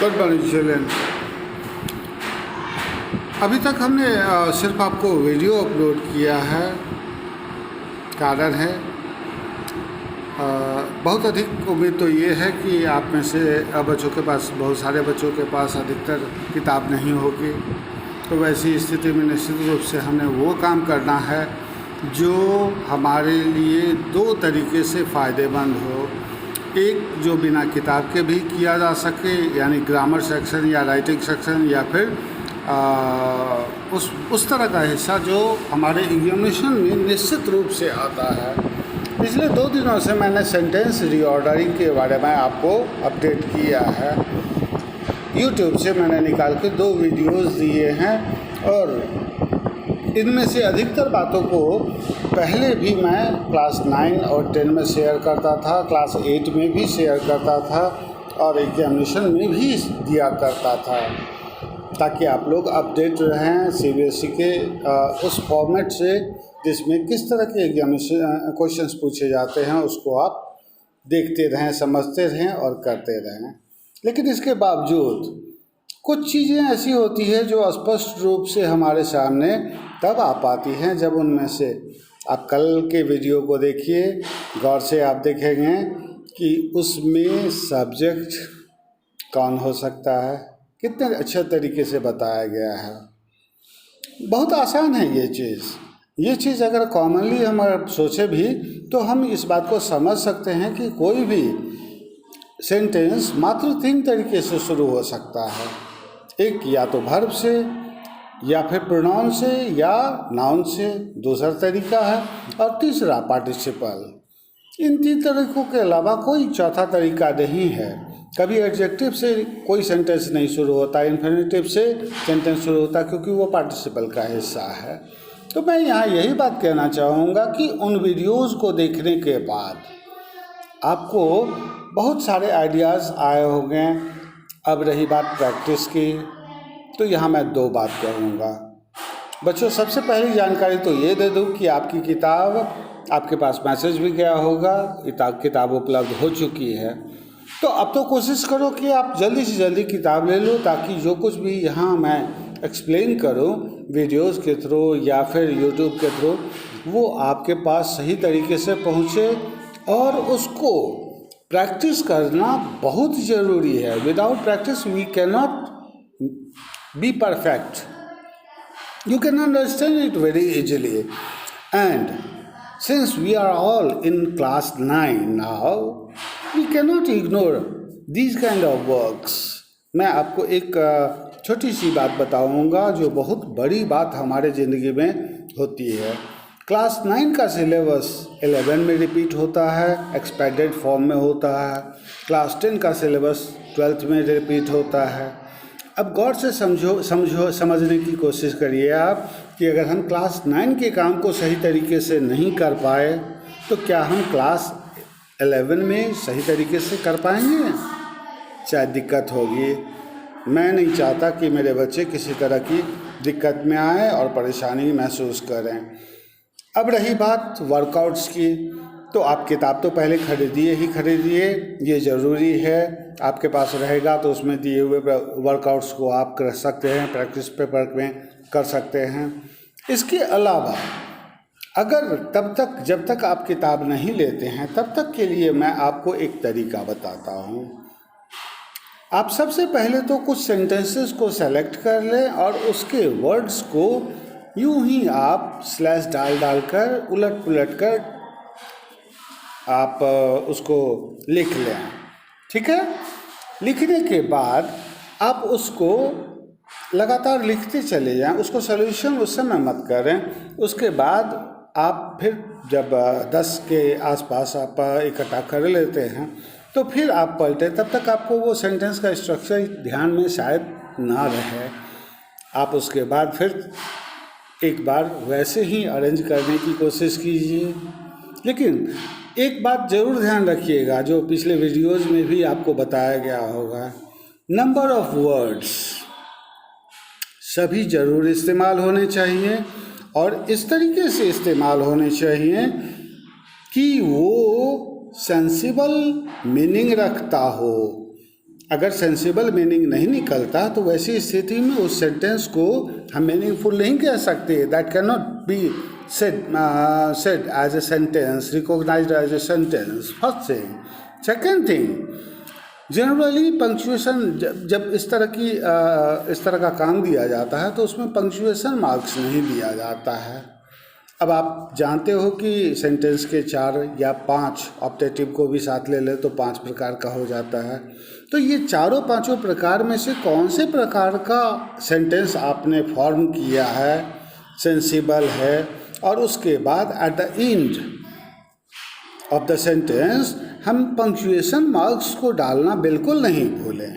Good morning children. अभी तक हमने सिर्फ आपको वीडियो अपलोड किया है। कारण है बहुत अधिक उम्मीद तो ये है कि आप में से बच्चों के पास, बहुत सारे बच्चों के पास अधिकतर किताब नहीं होगी। तो वैसी स्थिति में निश्चित रूप से हमने वो काम करना है जो हमारे लिए दो तरीके से फ़ायदेमंद हो। एक जो बिना किताब के भी किया जा सके, यानी ग्रामर सेक्शन या राइटिंग सेक्शन, या फिर उस तरह का हिस्सा जो हमारे एग्जामिनेशन में निश्चित रूप से आता है। पिछले 2 दिनों से मैंने सेंटेंस रीऑर्डरिंग के बारे में आपको अपडेट किया है। यूट्यूब से मैंने निकाल के 2 वीडियोस दिए हैं और इनमें से अधिकतर बातों को पहले भी मैं क्लास 9 और 10 में शेयर करता था, क्लास 8 में भी शेयर करता था और एग्जामिनेशन में भी दिया करता था, ताकि आप लोग अपडेट रहें सीबीएसई के उस फॉर्मेट से जिसमें किस तरह के एग्जामिनेशन क्वेश्चंस पूछे जाते हैं, उसको आप देखते रहें, समझते रहें और करते रहें। लेकिन इसके बावजूद कुछ चीज़ें ऐसी होती है जो स्पष्ट रूप से हमारे सामने तब आ पाती हैं जब उनमें से आप कल के वीडियो को देखिए, गौर से आप देखेंगे कि उसमें सब्जेक्ट कौन हो सकता है, कितने अच्छे तरीके से बताया गया है। बहुत आसान है ये चीज़ अगर कॉमनली हम सोचे भी तो हम इस बात को समझ सकते हैं कि कोई भी सेंटेंस मात्र 3 तरीके से शुरू हो सकता है। एक या तो वर्ब से, या फिर प्रोनाउन से, या नाउन से। दूसरा तरीका है और तीसरा पार्टिसिपल। इन 3 तरीकों के अलावा कोई चौथा तरीका नहीं है। कभी एडजेक्टिव से कोई सेंटेंस नहीं शुरू होता, इन्फिनेटिव से सेंटेंस शुरू होता, क्योंकि वो पार्टिसिपल का हिस्सा है। तो मैं यहाँ यही बात कहना चाहूँगा कि उन वीडियोज़ को देखने के बाद आपको बहुत सारे आइडियाज़ आए होंगे। अब रही बात प्रैक्टिस की, तो यहाँ मैं 2 बात कहूँगा। बच्चों, सबसे पहली जानकारी तो ये दे दूँ कि आपकी किताब, आपके पास मैसेज भी गया होगा, किताब उपलब्ध हो चुकी है। तो अब तो कोशिश करो कि आप जल्दी से जल्दी किताब ले लो, ताकि जो कुछ भी यहाँ मैं एक्सप्लेन करूँ वीडियोज़ के थ्रू या फिर यूट्यूब के थ्रू, वो आपके पास सही तरीके से पहुँचे। और उसको प्रैक्टिस करना बहुत ज़रूरी है। Without practice we can not be perfect. You can understand it very easily. And since we are all in class 9 now, we cannot ignore these kind of works. मैं आपको एक छोटी सी बात बताऊंगा जो बहुत बड़ी बात हमारे ज़िंदगी में होती है। क्लास 9 का सिलेबस 11 में रिपीट होता है, एक्सपेंडेड फॉर्म में होता है। क्लास 10 का सिलेबस 12th में रिपीट होता है। अब गौर से समझने की कोशिश करिए आप कि अगर हम क्लास 9 के काम को सही तरीके से नहीं कर पाए तो क्या हम क्लास 11 में सही तरीके से कर पाएंगे? शायद दिक्कत होगी। मैं नहीं चाहता कि मेरे बच्चे किसी तरह की दिक्कत में आए और परेशानी महसूस करें। अब रही बात वर्कआउट्स की, तो आप किताब तो पहले खरीदिए, ये ज़रूरी है। आपके पास रहेगा तो उसमें दिए हुए वर्कआउट्स को आप कर सकते हैं, प्रैक्टिस पेपर में कर सकते हैं। इसके अलावा जब तक आप किताब नहीं लेते हैं, तब तक के लिए मैं आपको एक तरीका बताता हूँ। आप सबसे पहले तो कुछ सेंटेंसेस को सेलेक्ट कर लें और उसके वर्ड्स को यूं ही आप स्लैश डालकर उलट पुलट कर आप उसको लिख लें। ठीक है? लिखने के बाद आप उसको लगातार लिखते चले जाएं, उसको सॉल्यूशन उस समय मत करें। उसके बाद आप फिर जब 10 के आसपास आप इकट्ठा कर लेते हैं तो फिर आप पलटें। तब तक आपको वो सेंटेंस का स्ट्रक्चर ध्यान में शायद ना रहे। आप उसके बाद फिर एक बार वैसे ही अरेंज करने की कोशिश कीजिए। लेकिन एक बात ज़रूर ध्यान रखिएगा, जो पिछले वीडियोज़ में भी आपको बताया गया होगा, नंबर ऑफ वर्ड्स सभी ज़रूर इस्तेमाल होने चाहिए और इस तरीके से इस्तेमाल होने चाहिए कि वो सेंसिबल मीनिंग रखता हो। अगर सेंसिबल मीनिंग नहीं निकलता तो वैसी स्थिति में उस सेंटेंस को हम मीनिंगफुल नहीं कह सकते. That can not be said as a sentence, recognized as a sentence. First thing. Second thing, generally punctuation जब इस तरह का काम दिया जाता है तो उसमें पंक्चुएशन मार्क्स नहीं दिया जाता है. अब आप जानते हो कि सेंटेंस के 4 या 5 ऑप्टेटिव को भी साथ ले ले तो 5 प्रकार का हो जाता है. तो ये चारों पांचों प्रकार में से कौन से प्रकार का सेंटेंस आपने फॉर्म किया है, सेंसिबल है, और उसके बाद at the end of the sentence हम पंक्चुएशन मार्क्स को डालना बिल्कुल नहीं भूलें.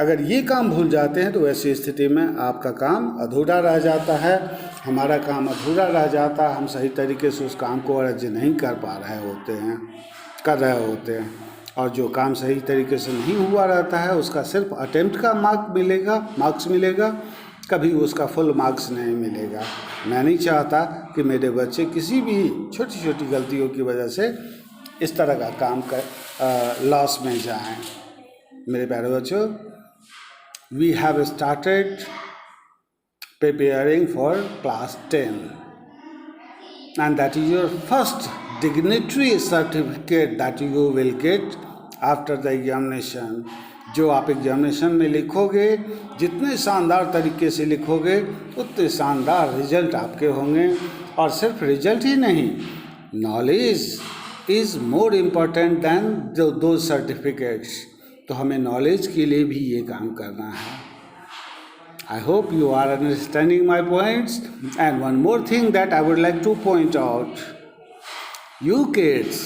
अगर ये काम भूल जाते हैं तो वैसी स्थिति में आपका काम अधूरा रह जाता है, हमारा काम अधूरा रह जाता है. हम सही तरीके से उस काम को अर्ज नहीं कर रहे होते हैं और जो काम सही तरीके से नहीं हुआ रहता है उसका सिर्फ अटेम्प्ट का मार्क्स मिलेगा, कभी उसका फुल मार्क्स नहीं मिलेगा. मैं नहीं चाहता कि मेरे बच्चे किसी भी छोटी छोटी गलतियों की वजह से इस तरह का काम कर लॉस में जाएं. मेरे प्यारे बच्चों, we have started preparing for class 10 and that is your first dignitary certificate that you will get after the examination. जो आप एग्जामिनेशन में लिखोगे, जितने शानदार तरीके से लिखोगे उतने शानदार रिजल्ट आपके होंगे. और सिर्फ रिजल्ट ही नहीं, knowledge is more important than दो सर्टिफिकेट्स. तो हमें नॉलेज के लिए भी ये काम करना है. I hope you are understanding my points. And one more thing that I would like to point out. You kids,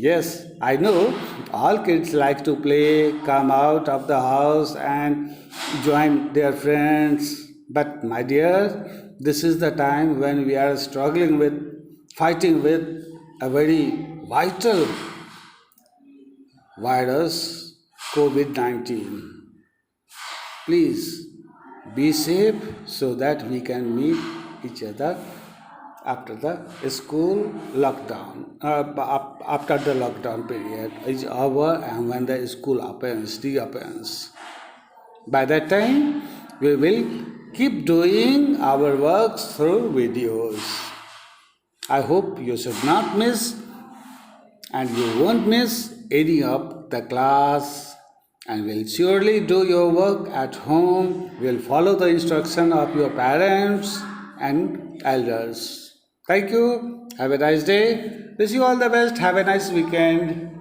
yes, I know all kids like to play, come out of the house and join their friends. But my dear, this is the time when we are fighting with a very vital virus, COVID-19. Please, be safe so that we can meet each other after the school lockdown. After the lockdown period is over and when the school reopens. By that time, we will keep doing our works through videos. I hope you should not miss and you won't miss any of the class. And will surely do your work at home, will follow the instruction of your parents and elders. Thank you. Have a nice day. Wish you all the best. Have a nice weekend.